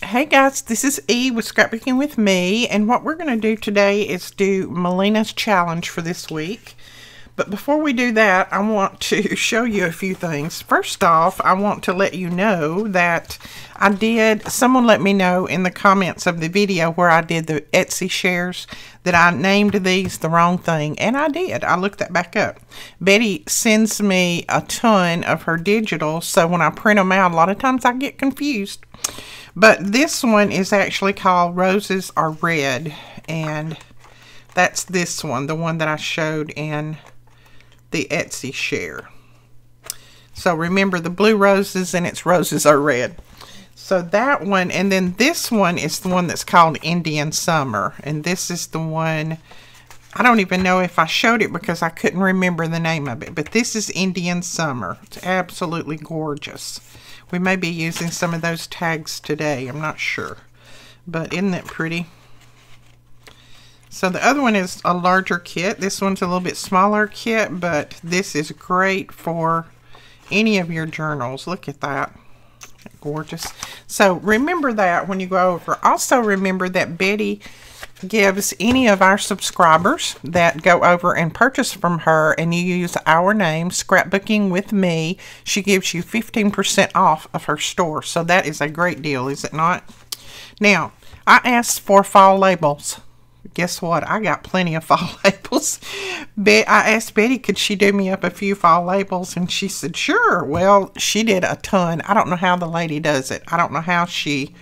Hey guys, this is E with Scrapbooking with Me, and what we're going to do today is do Melina's challenge for this week. But before we do that, I want to show you a few things. First off, I want to let you know that someone let me know in the comments of the video where I did the Etsy shares that I named these the wrong thing, and I did. I looked that back up. Betty sends me a ton of her digitals, so when I print them out, a lot of times I get confused. But this one is actually called Roses Are Red, and that's this one, the one that I showed in the Etsy share. So remember the blue roses, and it's Roses Are Red. So that one, and then this one is the one that's called Indian Summer, and this is the one, I don't even know if I showed it because I couldn't remember the name of it, but this is Indian Summer. It's absolutely gorgeous. We may be using some of those tags today. I'm not sure. But isn't that pretty? So the other one is a larger kit. This one's a little bit smaller kit, but this is great for any of your journals. Look at that. Gorgeous. So remember that when you go over. Also remember that Betty gives any of our subscribers that go over and purchase from her and you use our name, Scrapbooking with Me, she gives you 15% off of her store. So that is a great deal, is it not? Now, I asked for fall labels. Guess what? I got plenty of fall labels. I asked Betty, could she do me up a few fall labels? And she said, sure. Well, she did a ton. I don't know how the lady does it. I don't know how she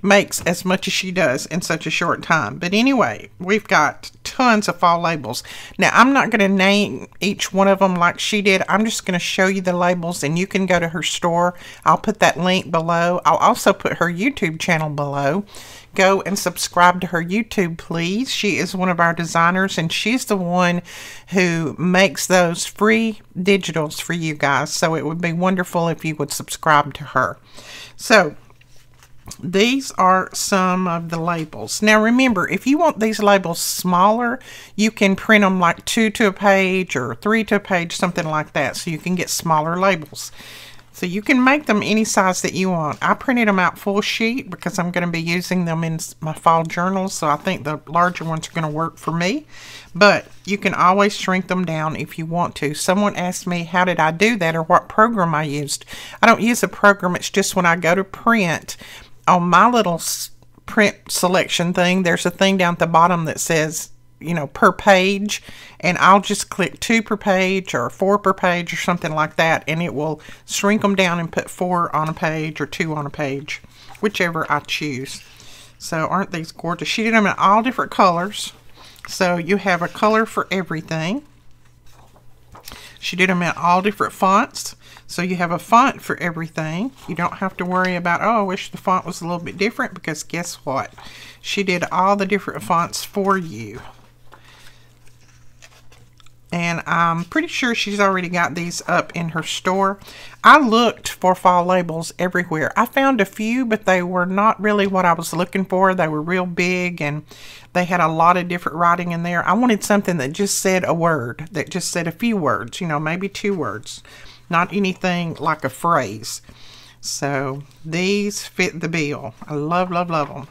makes as much as she does in such a short time. But anyway, we've got tons of fall labels. Now, I'm not going to name each one of them like she did. I'm just going to show you the labels, and you can go to her store. I'll put that link below. I'll also put her YouTube channel below. Go and subscribe to her YouTube, please. She is one of our designers, and she's the one who makes those free digitals for you guys. So it would be wonderful if you would subscribe to her. So these are some of the labels. Now remember, if you want these labels smaller, you can print them like 2 to a page or 3 to a page, something like that, so you can get smaller labels. So you can make them any size that you want. I printed them out full sheet because I'm going to be using them in my fall journals, so I think the larger ones are going to work for me. But you can always shrink them down if you want to. Someone asked me how did I do that or what program I used. I don't use a program. It's just when I go to print, on my little print selection thing, there's a thing down at the bottom that says, you know, per page, and I'll just click 2 per page or 4 per page or something like that, and it will shrink them down and put 4 on a page or 2 on a page, whichever I choose. So aren't these gorgeous? She did them in all different colors, so you have a color for everything. She did them in all different fonts, so you have a font for everything. You don't have to worry about, oh, I wish the font was a little bit different, because guess what? She did all the different fonts for you. And I'm pretty sure she's already got these up in her store. I looked for fall labels everywhere. I found a few, but they were not really what I was looking for. They were real big, and they had a lot of different writing in there. I wanted something that just said a word, that just said a few words, you know, maybe 2 words. Not anything like a phrase. So these fit the bill. I love, love, love them.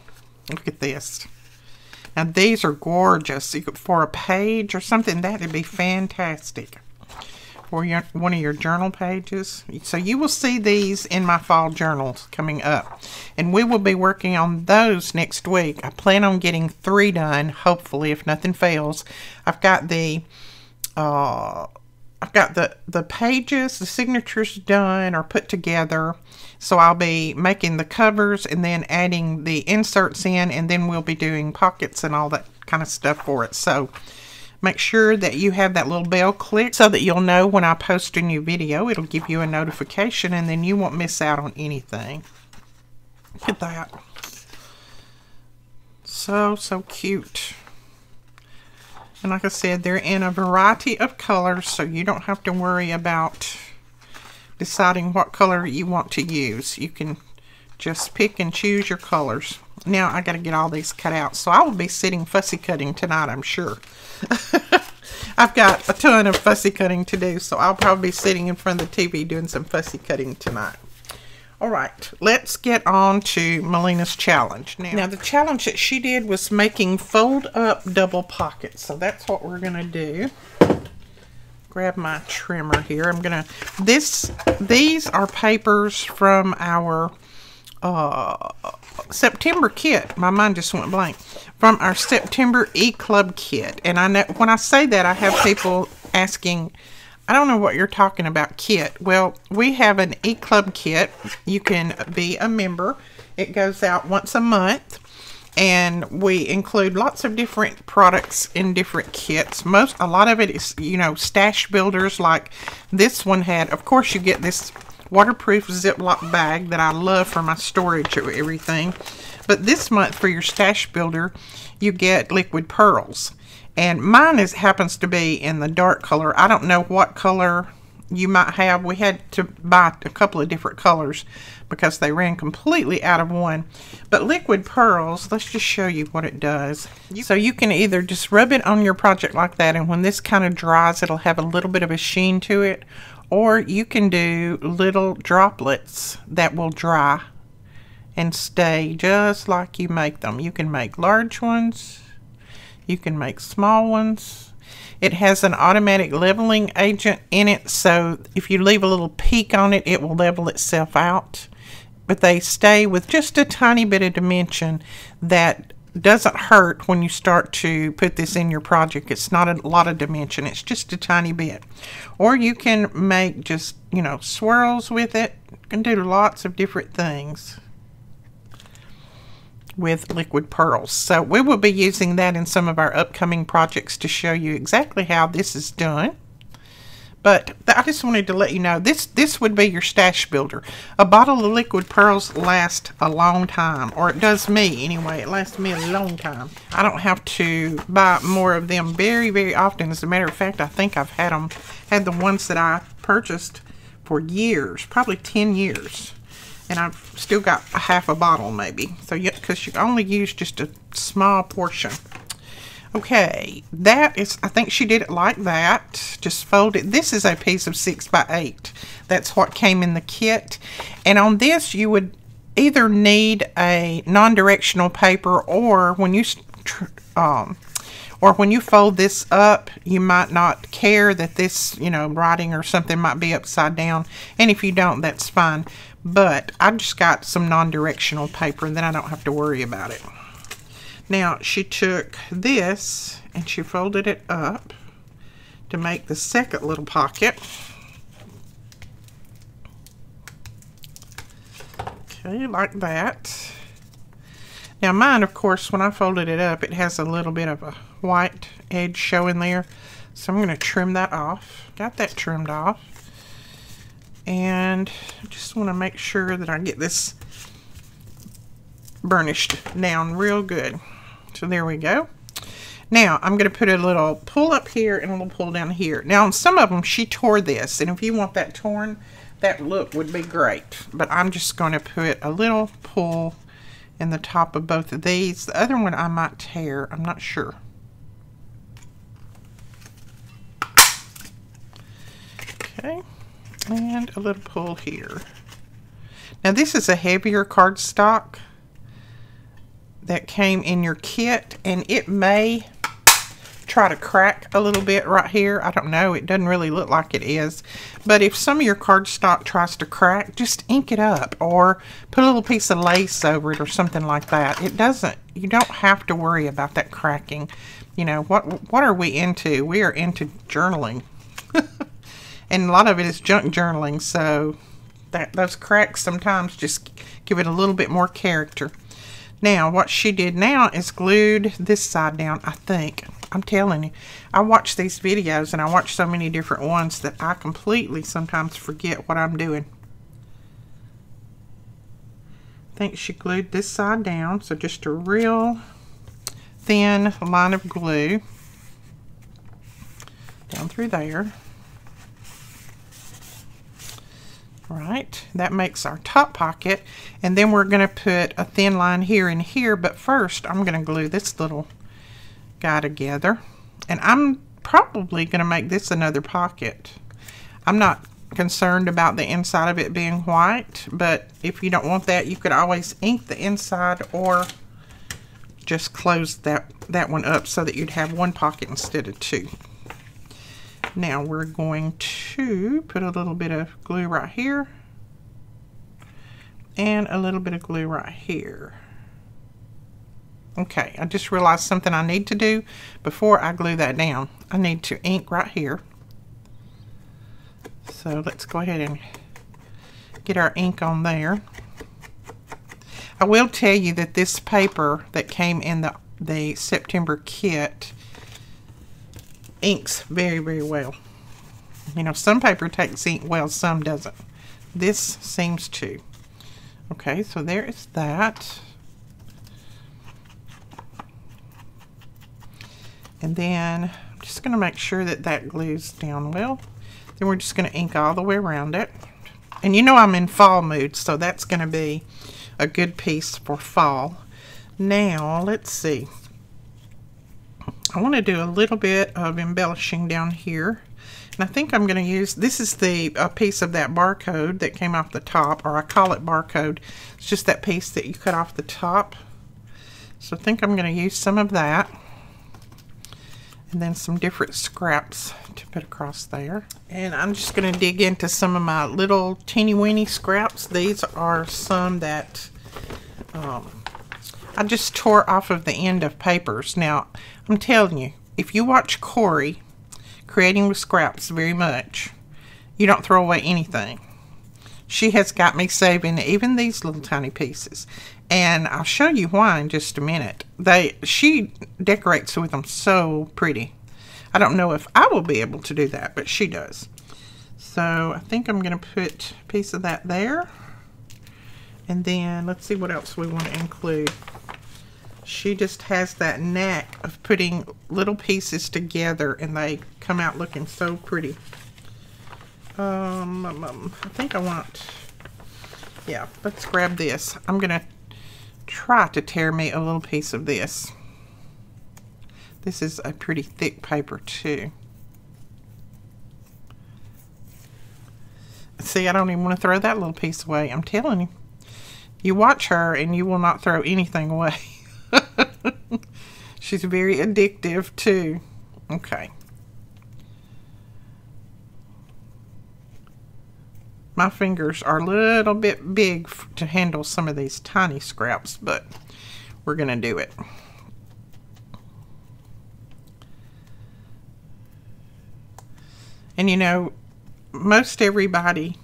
Look at this. Now these are gorgeous. For a page or something, that would be fantastic. For one of your journal pages. So you will see these in my fall journals coming up. And we will be working on those next week. I plan on getting 3 done, hopefully, if nothing fails. I've got the pages, the signatures done or put together. So I'll be making the covers and then adding the inserts in, and then we'll be doing pockets and all that kind of stuff for it. So make sure that you have that little bell clicked so that you'll know when I post a new video. It'll give you a notification, and then you won't miss out on anything. Look at that. So, so cute. And like I said, they're in a variety of colors, so you don't have to worry about deciding what color you want to use. You can just pick and choose your colors. Now I got to get all these cut out, so I will be sitting fussy cutting tonight, I'm sure. I've got a ton of fussy cutting to do, so I'll probably be sitting in front of the TV doing some fussy cutting tonight. All right, let's get on to Melina's challenge. Now, the challenge that she did was making fold-up double pockets. So that's what we're going to do. Grab my trimmer here. I'm going to... These are papers from our September kit. My mind just went blank. From our September E-Club kit. And I know when I say that, I have people asking... I don't know what you're talking about, kit. Well, we have an E-Club kit. You can be a member. It goes out once a month. And we include lots of different products in different kits. A lot of it is, you know, stash builders like this one had. Of course, you get this waterproof Ziploc bag that I love for my storage of everything. But this month for your stash builder, you get liquid pearls. And mine happens to be in the dark color. I don't know what color you might have. We had to buy a couple of different colors because they ran completely out of one. But liquid pearls, let's just show you what it does. So you can either just rub it on your project like that, and when this kind of dries, it'll have a little bit of a sheen to it. Or you can do little droplets that will dry and stay just like you make them. You can make large ones. You can make small ones. It has an automatic leveling agent in it, so if you leave a little peak on it, it will level itself out. But they stay with just a tiny bit of dimension that doesn't hurt when you start to put this in your project. It's not a lot of dimension. It's just a tiny bit. Or you can make just, you know, swirls with it. You can do lots of different things with liquid pearls. So we will be using that in some of our upcoming projects to show you exactly how this is done. But I just wanted to let you know, this would be your stash builder. A bottle of liquid pearls lasts a long time, or it does me anyway. It lasts me a long time. I don't have to buy more of them very, very often. As a matter of fact, I think I've had the ones that I purchased for years, probably 10 years. And I've still got a half a bottle maybe. So yeah, because you only use just a small portion. Okay, that is, I think she did it like that. Just fold it. This is a piece of 6x8. That's what came in the kit. And on this, you would either need a non-directional paper, or when you fold this up, you might not care that this, you know, writing or something might be upside down. And if you don't, that's fine. But I just got some non-directional paper, and then I don't have to worry about it. Now, she took this and she folded it up to make the second little pocket. Okay, like that. Now mine, of course, when I folded it up, it has a little bit of a white edge showing there. So I'm going to trim that off. Got that trimmed off. And I just want to make sure that I get this burnished down real good. So there we go. Now I'm going to put a little pull up here and a little pull down here. Now on some of them she tore this, and if you want that torn, that look would be great. But I'm just going to put a little pull in the top of both of these. The other one I might tear, I'm not sure. Okay. And a little pull here. Now this is a heavier cardstock that came in your kit, and it may try to crack a little bit right here. I don't know. It doesn't really look like it is. But if some of your cardstock tries to crack, just ink it up or put a little piece of lace over it or something like that. It doesn't, you don't have to worry about that cracking. You know, what are we into? We are into journaling. And a lot of it is junk journaling, so those cracks sometimes just give it a little bit more character. Now, what she did now is glued this side down, I think. I'm telling you, I watch these videos, and I watch so many different ones that I completely sometimes forget what I'm doing. I think she glued this side down, so just a real thin line of glue down through there. Right, that makes our top pocket, and then we're going to put a thin line here and here, but first I'm going to glue this little guy together, and I'm probably going to make this another pocket. I'm not concerned about the inside of it being white, but if you don't want that, you could always ink the inside or just close that one up so that you'd have one pocket instead of two. Now we're going to put a little bit of glue right here and a little bit of glue right here. Okay, I just realized something I need to do before I glue that down. I need to ink right here. So let's go ahead and get our ink on there. I will tell you that this paper that came in the September kit inks very, very well. You know, some paper takes ink well, some doesn't. This seems to. Okay, so there is that. And then I'm just going to make sure that that glues down well. Then we're just going to ink all the way around it. And you know I'm in fall mood, so that's going to be a good piece for fall. Now, let's see. I want to do a little bit of embellishing down here. And I think I'm going to use, this is a piece of that barcode that came off the top, or I call it barcode. It's just that piece that you cut off the top. So I think I'm going to use some of that. And then some different scraps to put across there. And I'm just going to dig into some of my little teeny weeny scraps. These are some that I just tore off of the end of papers. Now, I'm telling you, if you watch Corey Creating with Scraps very much, you don't throw away anything. She has got me saving even these little tiny pieces. And I'll show you why in just a minute. She decorates with them so pretty. I don't know if I will be able to do that, but she does. So I think I'm going to put a piece of that there. And then let's see what else we want to include. She just has that knack of putting little pieces together and they come out looking so pretty. I think I want, yeah, let's grab this. I'm going to try to tear me a little piece of this. This is a pretty thick paper too. See, I don't even want to throw that little piece away. I'm telling you. You watch her and you will not throw anything away. She's very addictive too. Okay. My fingers are a little bit big to handle some of these tiny scraps, but we're going to do it. And you know, most everybody,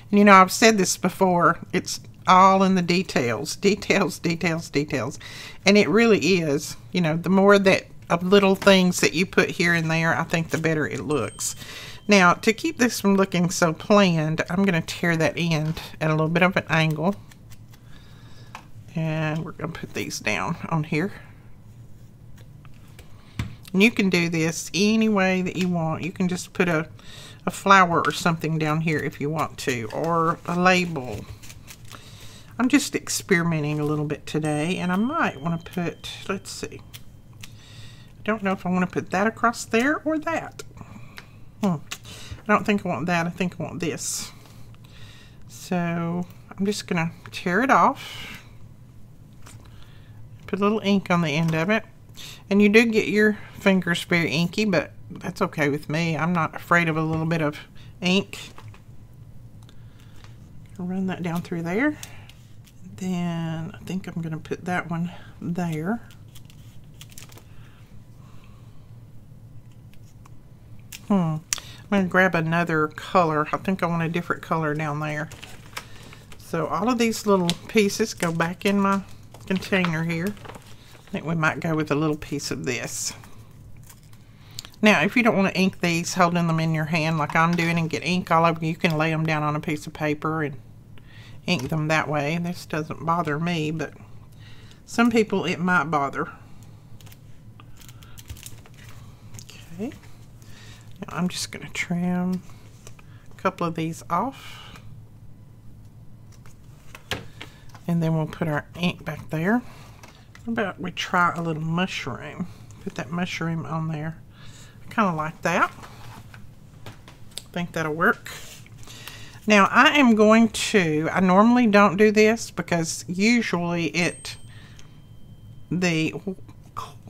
and you know, I've said this before, it's all in the details. Details, details, details. And it really is. You know, the more that of little things that you put here and there, I think the better it looks. Now, to keep this from looking so planned, I'm going to tear that end at a little bit of an angle. And we're going to put these down on here. And you can do this any way that you want. You can just put a flower or something down here if you want to, or a label. I'm just experimenting a little bit today, and I might want to put, let's see. I don't know if I want to put that across there or that. I don't think I want that. I think I want this. So I'm just going to tear it off. Put a little ink on the end of it. And you do get your fingers very inky, but that's okay with me. I'm not afraid of a little bit of ink. I'll run that down through there. Then I think I'm going to put that one there. I'm going to grab another color. I think I want a different color down there. So all of these little pieces go back in my container here. I think we might go with a little piece of this. Now, if you don't want to ink these, holding them in your hand like I'm doing and get ink all over, you can lay them down on a piece of paper and ink them that way. This doesn't bother me, but some people it might bother. Okay. Now I'm just going to trim a couple of these off. And then we'll put our ink back there. How about we try a little mushroom? Put that mushroom on there. I kind of like that. I think that'll work. Now I am going to, I normally don't do this because usually the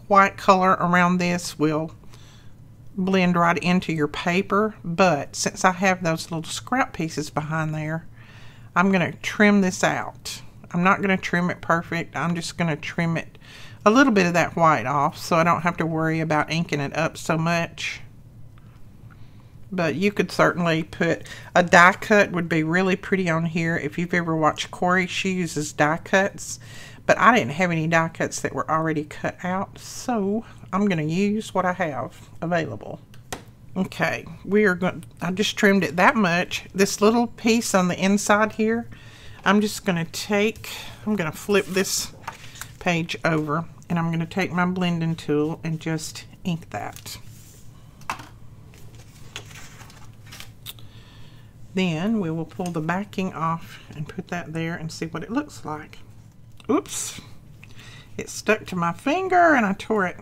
white color around this will blend right into your paper, but since I have those little scrap pieces behind there, I'm going to trim this out. I'm not going to trim it perfect. I'm just going to trim it a little bit of that white off so I don't have to worry about inking it up so much. But you could certainly put a die cut, would be really pretty on here. If you've ever watched Corey, she uses die cuts, but I didn't have any die cuts that were already cut out, so I'm going to use what I have available. Okay, I just trimmed it that much. This little piece on the inside here, I'm just going to flip this page over, and I'm going to take my blending tool and just ink that. Then we will pull the backing off and put that there and see what it looks like. Oops, it stuck to my finger and I tore it.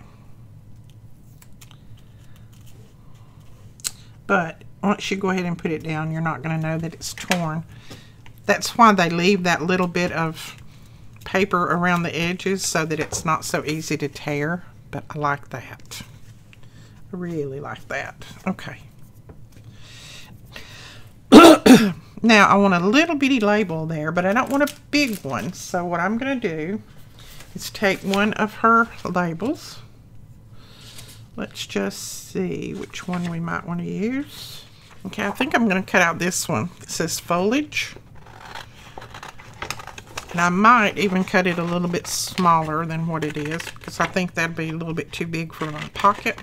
But once you go ahead and put it down, you're not going to know that it's torn. That's why they leave that little bit of paper around the edges so that it's not so easy to tear. But I like that. I really like that. Okay. Now I want a little bitty label there, but I don't want a big one. So what I'm going to do is take one of her labels. Let's just see which one we might want to use. Okay, I think I'm going to cut out this one. It says foliage. And I might even cut it a little bit smaller than what it is, because I think that'd be a little bit too big for my pocket.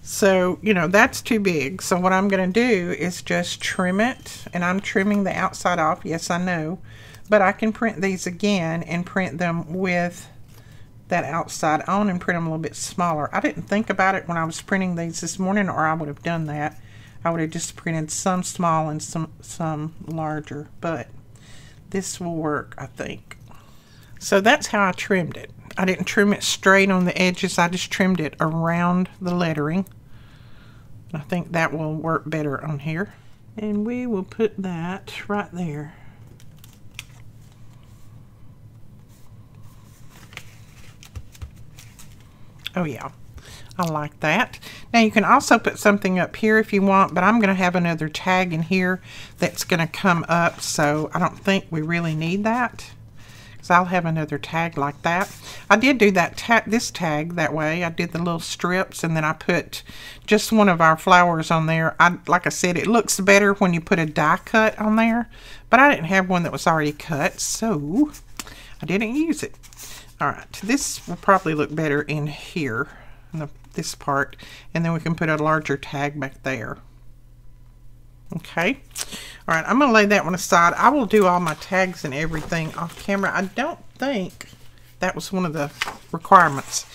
So, you know, that's too big. So what I'm going to do is just trim it. And I'm trimming the outside off. Yes, I know. But I can print these again and print them with that outside on and print them a little bit smaller. I didn't think about it when I was printing these this morning, or I would have done that. I would have just printed some small and some larger. But this will work, I think. So that's how I trimmed it. I didn't trim it straight on the edges. I just trimmed it around the lettering. I think that will work better on here. And we will put that right there. Oh yeah, I like that. Now you can also put something up here if you want, but I'm going to have another tag in here that's going to come up, so I don't think we really need that. So I'll have another tag like that. I did do that this tag that way. I did the little strips, and then I put just one of our flowers on there. Like I said, it looks better when you put a die cut on there, but I didn't have one that was already cut, so I didn't use it. All right, this will probably look better in here, in this part, and then we can put a larger tag back there. Okay. All right, I'm going to lay that one aside. I will do all my tags and everything off camera. I don't think that was one of the requirements.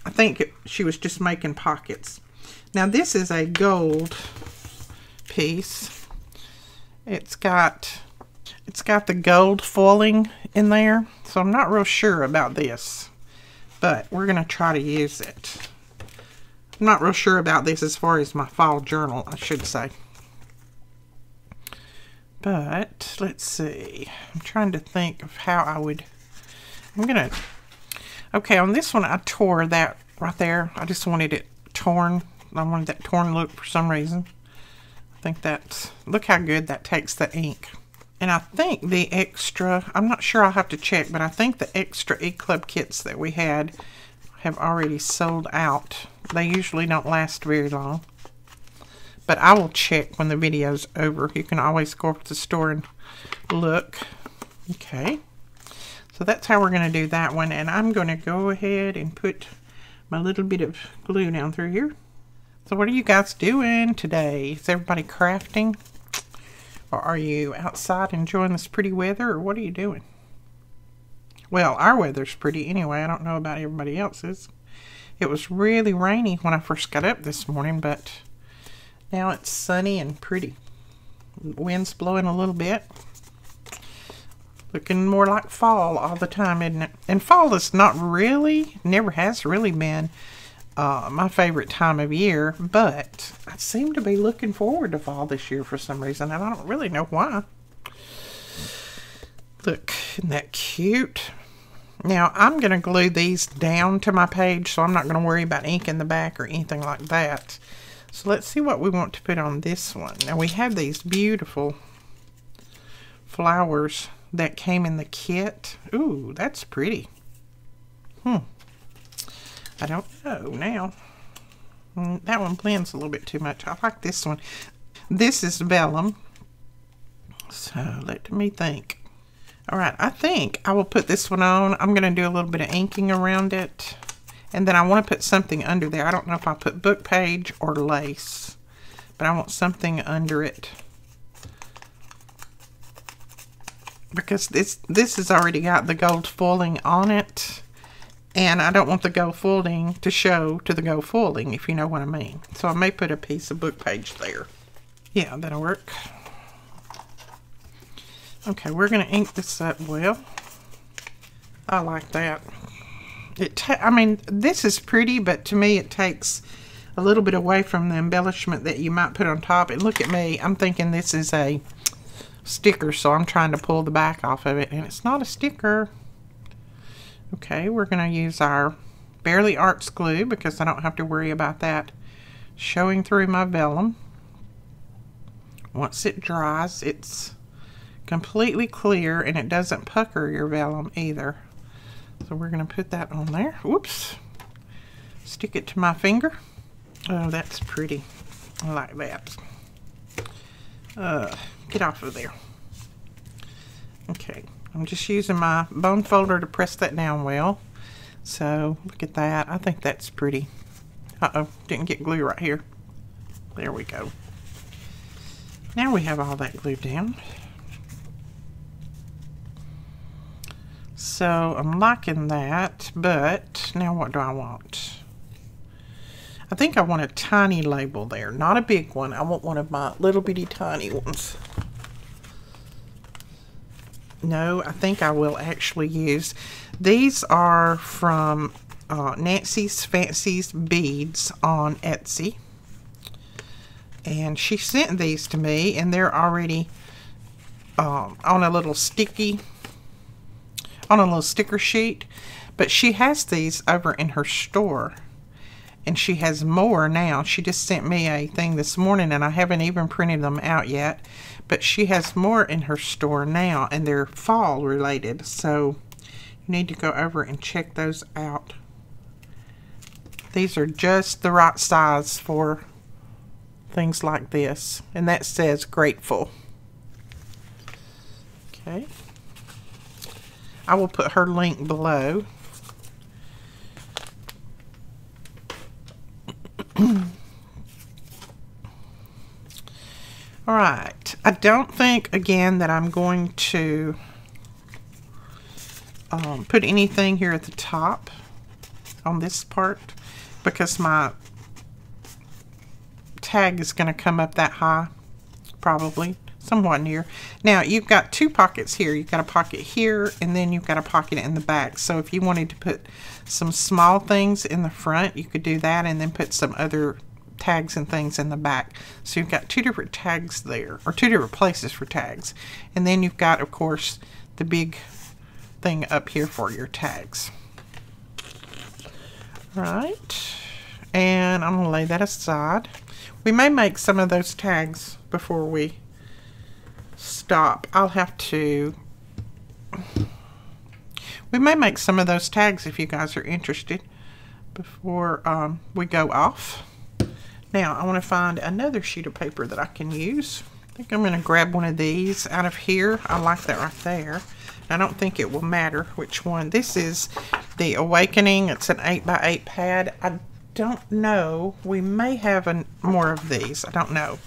I think she was just making pockets. Now this is a gold piece. It's got the gold foiling in there, so I'm not real sure about this, but we're going to try to use it. I'm not real sure about this as far as my fall journal, I should say. But let's see. I'm trying to think of how I would. Okay, on this one I tore that right there. I just wanted it torn. I wanted that torn look for some reason. I think look how good that takes the ink. And I think the extra, I'm not sure, I'll have to check, but I think the extra E-Club kits that we had have already sold out. They usually don't last very long. But I will check when the video's over. You can always go up to the store and look. Okay. So that's how we're going to do that one. And I'm going to go ahead and put my little bit of glue down through here. So what are you guys doing today? Is everybody crafting? Or are you outside enjoying this pretty weather? Or what are you doing? Well, our weather's pretty anyway. I don't know about everybody else's. It was really rainy when I first got up this morning, but now it's sunny and pretty. Wind's blowing a little bit. Looking more like fall all the time, isn't it? And fall is not really, never has really been my favorite time of year, but I seem to be looking forward to fall this year for some reason, and I don't really know why. Look, isn't that cute? Now, I'm going to glue these down to my page, so I'm not going to worry about ink in the back or anything like that. So let's see what we want to put on this one. Now, we have these beautiful flowers that came in the kit. Ooh, that's pretty. I don't know now. That one blends a little bit too much. I like this one. This is vellum. So let me think. All right, I think I will put this one on. I'm going to do a little bit of inking around it. And then I want to put something under there. I don't know if I'll put book page or lace, but I want something under it. Because this has already got the gold foiling on it. And I don't want the gold foiling to show to the gold foiling, if you know what I mean. So I may put a piece of book page there. Yeah, that'll work. Okay, we're going to ink this up well. I like that. I mean, this is pretty, but to me it takes a little bit away from the embellishment that you might put on top. And look at me, I'm thinking this is a sticker, so I'm trying to pull the back off of it, and it's not a sticker. Okay, we're going to use our Barely Arts glue because I don't have to worry about that showing through my vellum. Once it dries, it's completely clear and it doesn't pucker your vellum either. So we're going to put that on there. Whoops. Stick it to my finger. Oh, that's pretty. I like that. Get off of there. Okay, I'm just using my bone folder to press that down well. So look at that. I think that's pretty. Uh-oh, didn't get glue right here. There we go. Now we have all that glued down. So I'm liking that, but now what do I want? I think I want a tiny label there, not a big one. I want one of my little bitty tiny ones. No, I think I will actually use, these are from Nancy's Fancies Beads on Etsy. And she sent these to me, and they're already on a little sticker sheet. But she has these over in her store, and she has more now. She just sent me a thing this morning, and I haven't even printed them out yet. But she has more in her store now, and they're fall related. So you need to go over and check those out. These are just the right size for things like this, and that says grateful. Okay, I will put her link below. All right, I don't think again that I'm going to put anything here at the top on this part, because my tag is going to come up that high, probably somewhat near. Now you've got two pockets here. You've got a pocket here, and then you've got a pocket in the back. So if you wanted to put some small things in the front, you could do that, and then put some other tags and things in the back. So you've got two different tags there, or two different places for tags. And then you've got, of course, the big thing up here for your tags. Right, and I'm going to lay that aside. We may make some of those tags before we stop. I'll have to... We may make some of those tags if you guys are interested before we go off. Now, I want to find another sheet of paper that I can use. I think I'm going to grab one of these out of here. I like that right there. I don't think it will matter which one. This is the Awakening. It's an 8x8 pad. I don't know. We may have more of these. I don't know.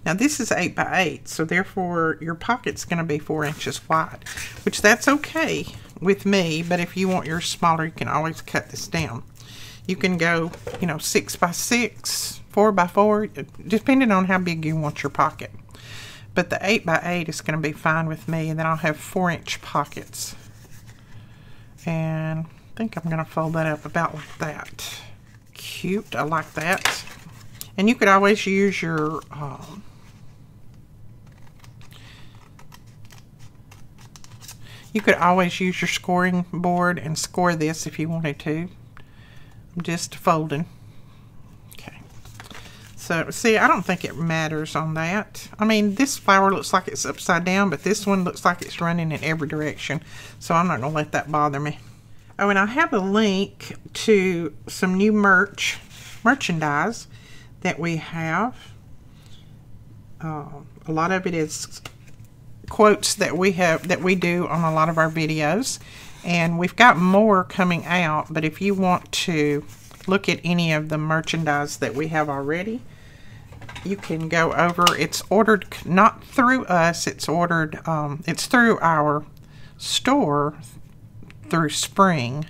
Now, this is 8x8, so therefore your pocket's going to be 4 inches wide, which that's okay with me, but if you want yours smaller, you can always cut this down. You can go, you know, 6x6, 4x4, depending on how big you want your pocket. But the 8x8 is going to be fine with me, and then I'll have 4-inch pockets. And I think I'm going to fold that up about like that. cute. I like that. And you could always use your scoring board and score this if you wanted to. I'm just folding. Okay. So, see, I don't think it matters on that. I mean, this flower looks like it's upside down, but this one looks like it's running in every direction. So I'm not going to let that bother me. Oh, and I have a link to some new merchandise that we have. A lot of it is quotes that we do on a lot of our videos, and we've got more coming out. But if you want to look at any of the merchandise that we have already, you can go over. It's ordered not through us, it's ordered it's through our store through Spring,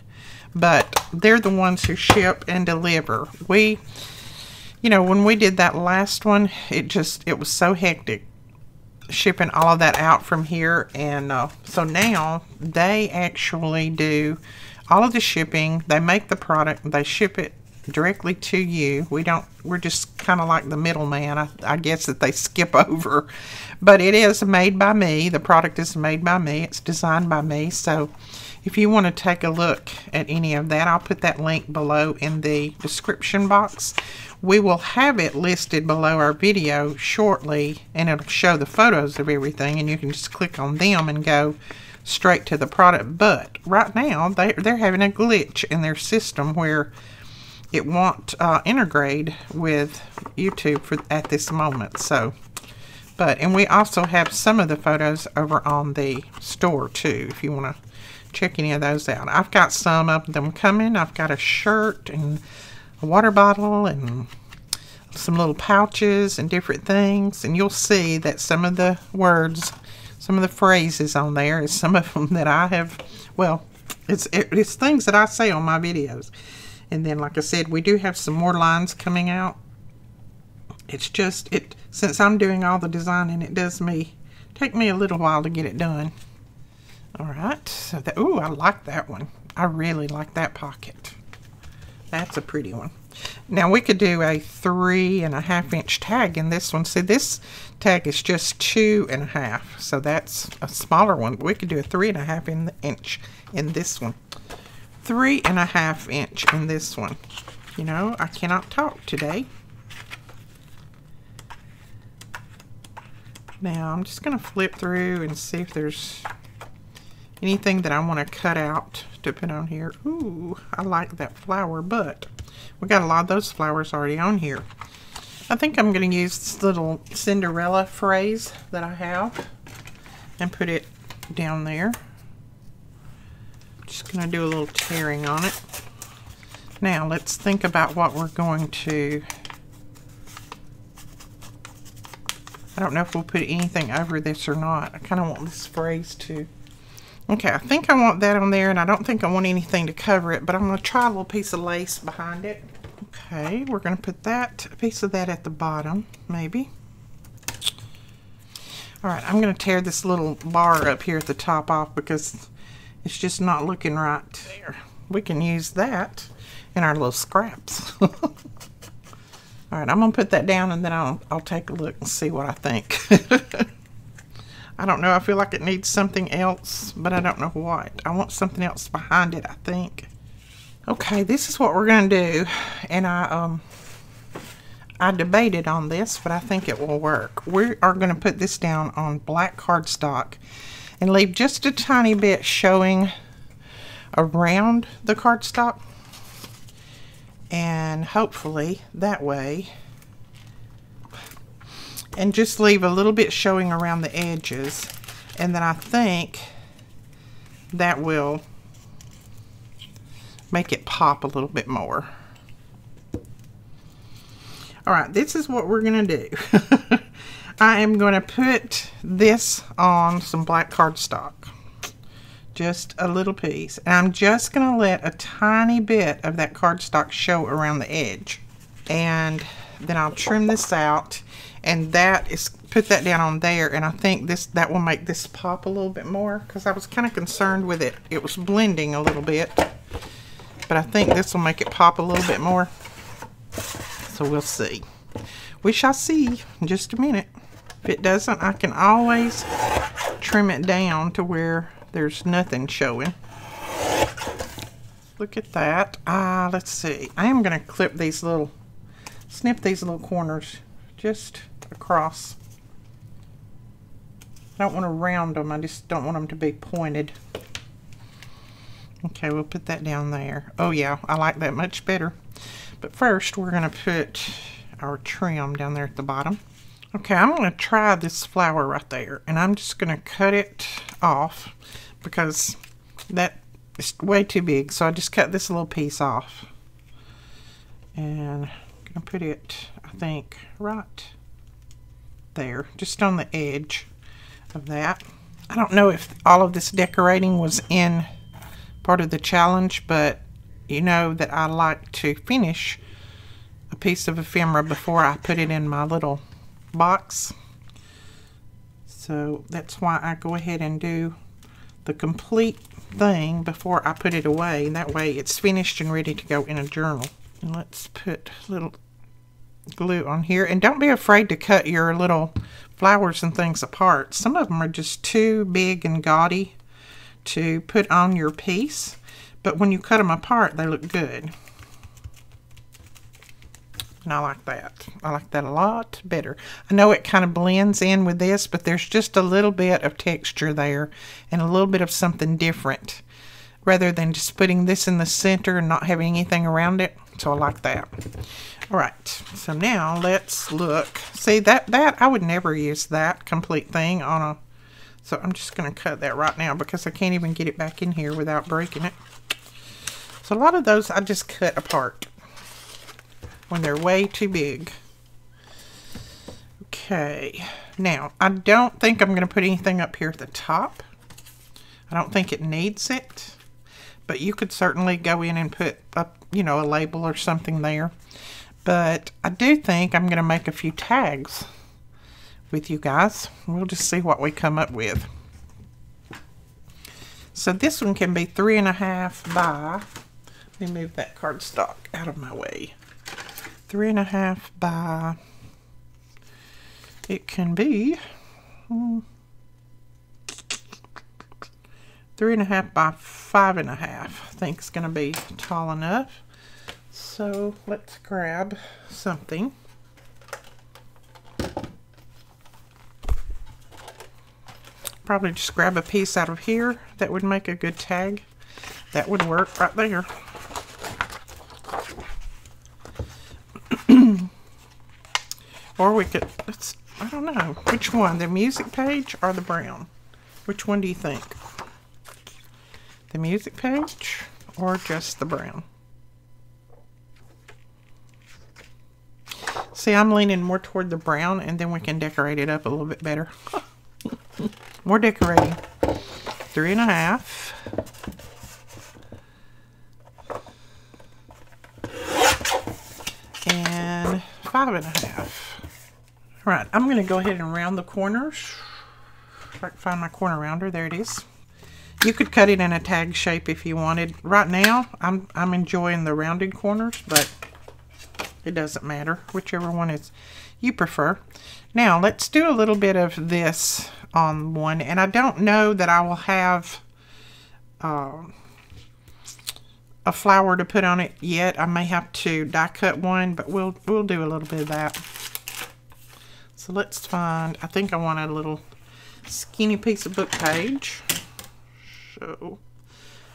but they're the ones who ship and deliver. We, you know, when we did that last one, it was so hectic shipping all of that out from here, and so now they actually do all of the shipping. They make the product, they ship it directly to you. We're just kind of like the middleman, I guess, that they skip over. But it is made by me. The product is made by me. It's designed by me. So if you want to take a look at any of that, I'll put that link below in the description box. We will have it listed below our video shortly, and it'll show the photos of everything, and you can just click on them and go straight to the product. But right now, they're having a glitch in their system where it won't integrate with YouTube at this moment. So, and we also have some of the photos over on the store too, if you want to check any of those out. I've got some of them coming. I've got a shirt and a water bottle and some little pouches and different things, and you'll see that some of the words, some of the phrases on there is some of them that I have, well, it's things that I say on my videos. And then, like I said, we do have some more lines coming out. It's just, since I'm doing all the designing, it does take me a little while to get it done. All right, so ooh, I like that one. I really like that pocket. That's a pretty one. Now we could do a 3.5 inch tag in this one. See, this tag is just 2.5, so that's a smaller one. We could do a 3.5 inch in this one. 3.5 inch in this one. You know, I cannot talk today. Now I'm just going to flip through and see if there's anything that I want to cut out to put on here. Ooh, I like that flower, but we got a lot of those flowers already on here. I think I'm going to use this little Cinderella phrase that I have and put it down there. Just going to do a little tearing on it. Now let's think about what we're going to, I don't know if we'll put anything over this or not. I kind of want this phrase to, okay, I think I want that on there, and I don't think I want anything to cover it, but I'm going to try a little piece of lace behind it. Okay, we're going to put a piece of that at the bottom, maybe. Alright, I'm going to tear this little bar up here at the top off because it's just not looking right there. We can use that in our little scraps. Alright, I'm going to put that down, and then I'll take a look and see what I think. I don't know. I feel like it needs something else, but I don't know what. I want something else behind it, I think. Okay, this is what we're going to do. And I debated on this, but I think it will work. We are going to put this down on black cardstock and leave just a tiny bit showing around the cardstock. And hopefully that way, and just leave a little bit showing around the edges, and then I think that will make it pop a little bit more. Alright, this is what we're going to do. I am going to put this on some black cardstock. Just a little piece. And I'm just going to let a tiny bit of that cardstock show around the edge. And then I'll trim this out, and put that down on there, and I think that will make this pop a little bit more, because I was kind of concerned with it. It was blending a little bit, but I think this will make it pop a little bit more. So we'll see. We shall see in just a minute. If it doesn't, I can always trim it down to where there's nothing showing. Look at that. Let's see. I am going to snip these little corners just across. I don't want to round them. I just don't want them to be pointed. Okay, we'll put that down there. Oh yeah, I like that much better. But first, we're going to put our trim down there at the bottom. Okay, I'm going to try this flower right there, and I'm just going to cut it off because that is way too big. So I just cut this little piece off, and I'm going to put it, I think, right there, just on the edge of that. I don't know if all of this decorating was in part of the challenge, but you know that I like to finish a piece of ephemera before I put it in my little box. So that's why I go ahead and do the complete thing before I put it away. That way it's finished and ready to go in a journal. And let's put a little glue on here. And don't be afraid to cut your little flowers and things apart. Some of them are just too big and gaudy to put on your piece, but when you cut them apart, they look good. And I like that. I like that a lot better. I know it kind of blends in with this, but there's just a little bit of texture there and a little bit of something different rather than just putting this in the center and not having anything around it. So I like that. All right, so now let's look. See, that I would never use that complete thing on a, so I'm just going to cut that right now because I can't even get it back in here without breaking it. So a lot of those I just cut apart when they're way too big. Okay, now I don't think I'm going to put anything up here at the top. I don't think it needs it, but you could certainly go in and put up, you know, a label or something there. But I do think I'm going to make a few tags with you guys. We'll just see what we come up with. So this one can be 3.5 by, let me move that cardstock out of my way. 3.5 by, it can be 3.5 by 5.5. I think it's going to be tall enough. So let's grab something. Probably just grab a piece out of here that would make a good tag. That would work right there. Or we could, I don't know, which one, the music page or the brown? Which one do you think? The music page or just the brown? See, I'm leaning more toward the brown, and then we can decorate it up a little bit better. More decorating. 3.5. And 5.5. Right, I'm going to go ahead and round the corners. If I can find my corner rounder, there it is. You could cut it in a tag shape if you wanted. Right now, I'm enjoying the rounded corners, but it doesn't matter, whichever one is you prefer. Now, let's do a little bit of this on one, and I don't know that I will have a flower to put on it yet. I may have to die cut one, but we'll do a little bit of that. So let's find, I think I want a little skinny piece of book page. So,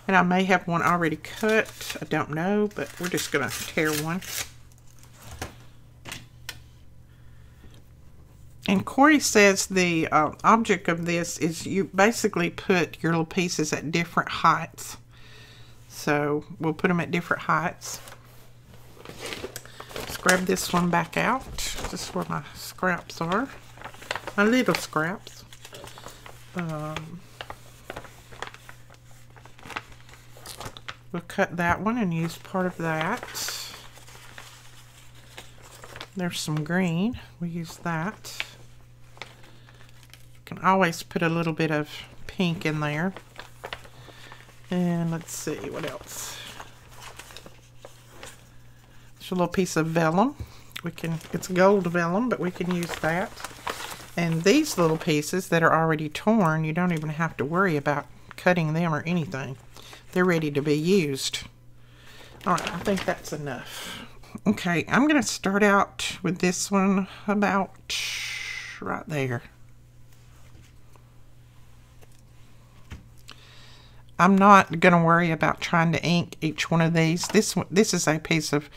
and I may have one already cut. I don't know, but we're just gonna tear one. And Corey says the object of this is you basically put your little pieces at different heights. So we'll put them at different heights. Let's grab this one back out. This is where my scraps are. My little scraps. We'll cut that one and use part of that. There's some green. We'll use that. Can always put a little bit of pink in there. And let's see what else. There's a little piece of vellum. it's gold vellum, but we can use that. And these little pieces that are already torn, you don't even have to worry about cutting them or anything. They're ready to be used. All right, I think that's enough. Okay, I'm going to start out with this one about right there. I'm not going to worry about trying to ink each one of these. This is a piece of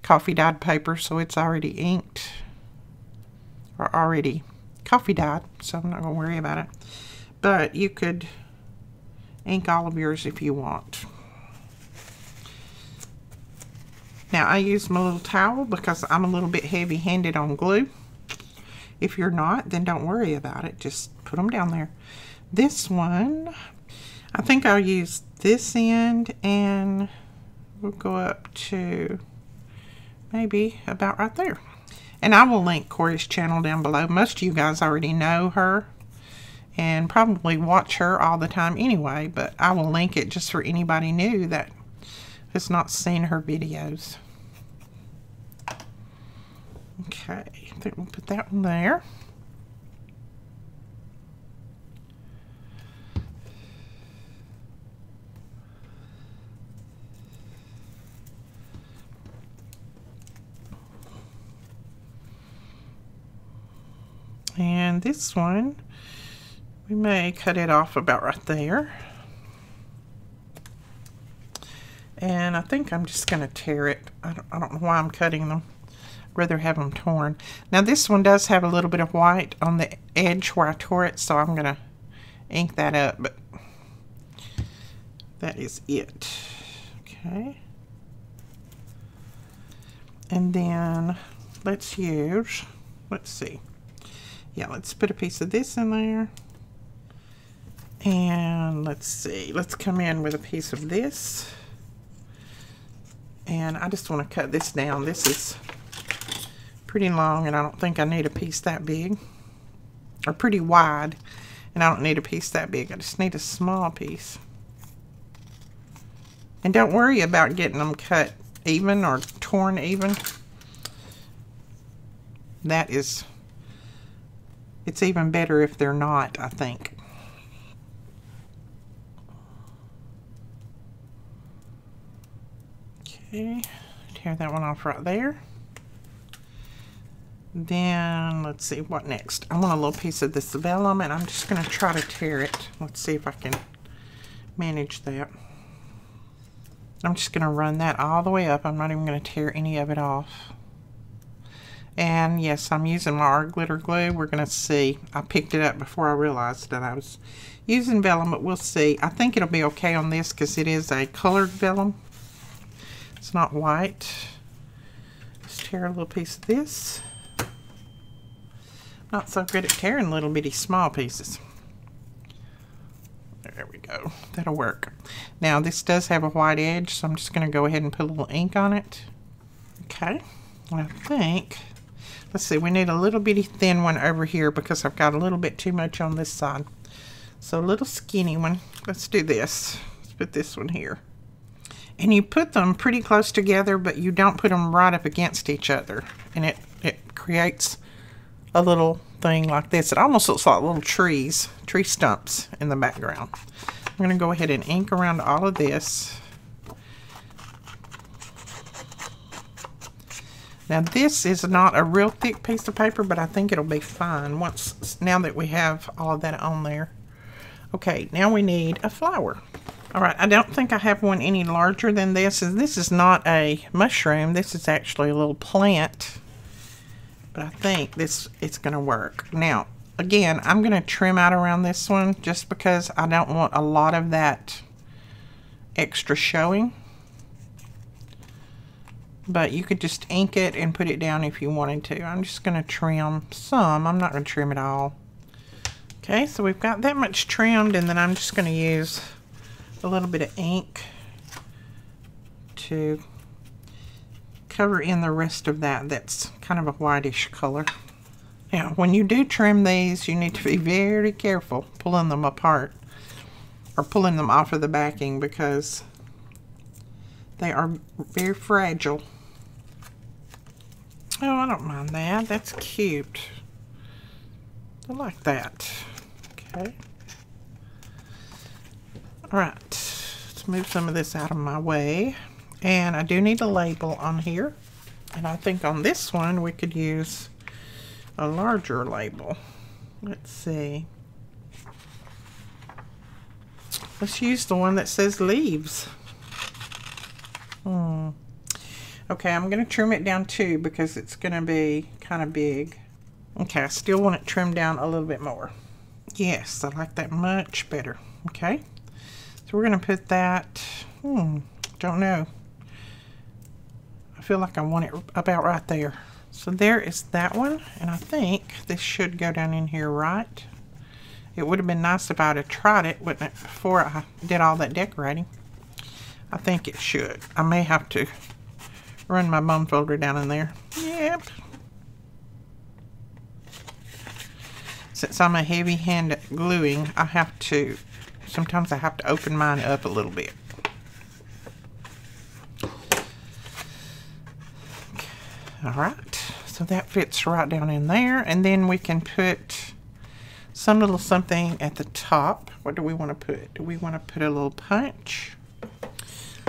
coffee dyed paper, so it's already inked or already coffee dyed, so I'm not going to worry about it. But you could ink all of yours if you want. Now I use my little towel because I'm a little bit heavy-handed on glue. If you're not, then don't worry about it. Just put them down there. This one, I think I'll use this end, and we'll go up to maybe about right there. And I will link Corey's channel down below. Most of you guys already know her and probably watch her all the time anyway, but I will link it just for anybody new that has not seen her videos. Okay, I think we'll put that one there. And this one, we may cut it off about right there. And I think I'm just going to tear it. I don't know why I'm cutting them. I'd rather have them torn. Now this one does have a little bit of white on the edge where I tore it, so I'm going to ink that up, but that is it. Okay. And then let's see. Yeah, let's put a piece of this in there. And let's see. Let's come in with a piece of this. And I just want to cut this down. This is pretty long, and I don't think I need a piece that big. Or pretty wide, and I don't need a piece that big. I just need a small piece. And don't worry about getting them cut even or torn even. It's even better if they're not, I think. Okay, tear that one off right there. Then let's see what next. I want a little piece of this vellum, and I'm just going to try to tear it. Let's see if I can manage that. I'm just going to run that all the way up. I'm not even going to tear any of it off. And yes, I'm using my art glitter glue. We're going to see. I picked it up before I realized that I was using vellum, but we'll see. I think it'll be okay on this because it is a colored vellum. It's not white. Let's tear a little piece of this. Not so good at tearing little bitty small pieces. There we go. That'll work. Now this does have a white edge, so I'm just going to go ahead and put a little ink on it. Okay. I think, let's see, we need a little bitty thin one over here because I've got a little bit too much on this side. So a little skinny one. Let's do this. Let's put this one here. And you put them pretty close together, but you don't put them right up against each other. And it creates a little thing like this. It almost looks like little tree stumps in the background. I'm going to go ahead and ink around all of this. Now this is not a real thick piece of paper, but I think it'll be fine now that we have all of that on there. Okay, now we need a flower. All right, I don't think I have one any larger than this. And this is not a mushroom. This is actually a little plant. But I think it's going to work. Now, again, I'm going to trim out around this one just because I don't want a lot of that extra showing. But you could just ink it and put it down if you wanted to. I'm just going to trim some. I'm not going to trim it all. Okay, so we've got that much trimmed, and then I'm just going to use a little bit of ink to cover in the rest of that. That's kind of a whitish color. Now, when you do trim these, you need to be very careful pulling them apart or pulling them off of the backing because they are very fragile. Oh, I don't mind that. That's cute. I like that. Okay. Alright. Let's move some of this out of my way. And I do need a label on here. And I think on this one we could use a larger label. Let's see. Let's use the one that says leaves. Okay, I'm going to trim it down too because it's going to be kind of big. Okay, I still want it trimmed down a little bit more. Yes, I like that much better. Okay, so we're going to put that, don't know. I feel like I want it about right there. So there is that one, and I think this should go down in here, right? It would have been nice if I'd have tried it, wouldn't it, before I did all that decorating. I think it should. I may have to run my bone folder down in there. Yep. Since I'm a heavy hand at gluing, sometimes I have to open mine up a little bit. Alright, so that fits right down in there, and then we can put some little something at the top. What do we want to put? Do we want to put a little punch?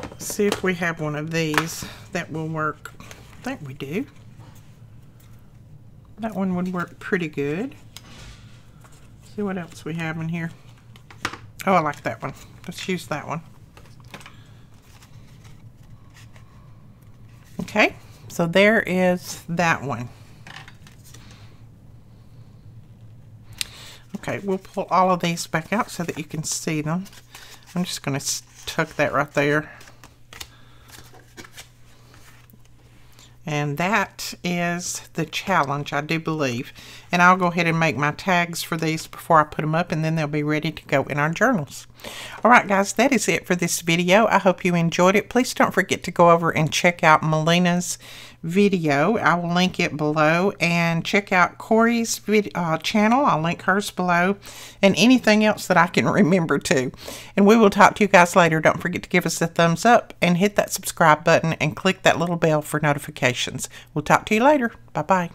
Let's see if we have one of these that will work. I think we do. That one would work pretty good. Let's see what else we have in here. Oh, I like that one. Let's use that one. Okay. So there is that one. Okay, we'll pull all of these back out so that you can see them. I'm just going to tuck that right there. And that is the challenge, I do believe. And I'll go ahead and make my tags for these before I put them up, and then they'll be ready to go in our journals. Alright guys, that is it for this video. I hope you enjoyed it. Please don't forget to go over and check out Melina's video. I will link it below, and check out Corey's channel. I'll link hers below, and anything else that I can remember too. And we will talk to you guys later. Don't forget to give us a thumbs up and hit that subscribe button and click that little bell for notifications. We'll talk to you later. Bye bye.